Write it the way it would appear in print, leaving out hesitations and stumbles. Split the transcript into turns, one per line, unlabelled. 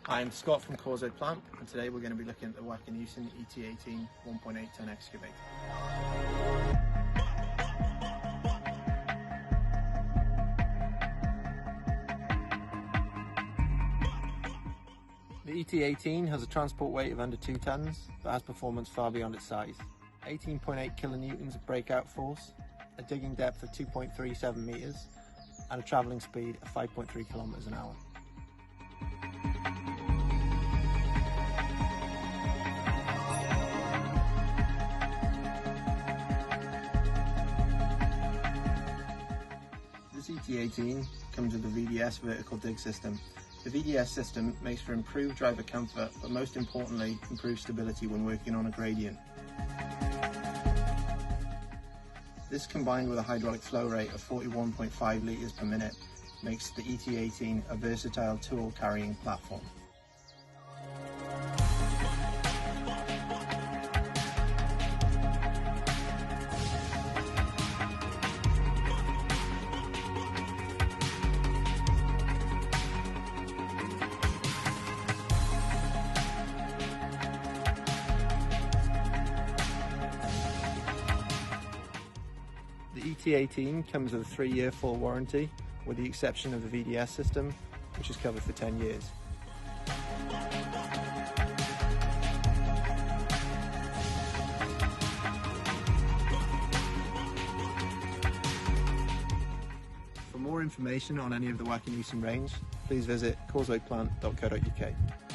I'm Scott from Causeway Plant, and today we're going to be looking at the Wacker Neuson ET18 1.8 ton excavator. The ET18 has a transport weight of under 2 tons, but has performance far beyond its size. 18.8 kilonewtons of breakout force, a digging depth of 2.37 metres, and a travelling speed of 5.3 kilometres an hour. This ET18 comes with the VDS vertical dig system. The VDS system makes for improved driver comfort, but most importantly, improved stability when working on a gradient. This, combined with a hydraulic flow rate of 41.5 litres per minute, makes the ET18 a versatile tool carrying platform. The ET18 comes with a 3-year full warranty, with the exception of the VDS system, which is covered for 10 years. For more information on any of the Wacker Neuson range, please visit causewayplant.co.uk.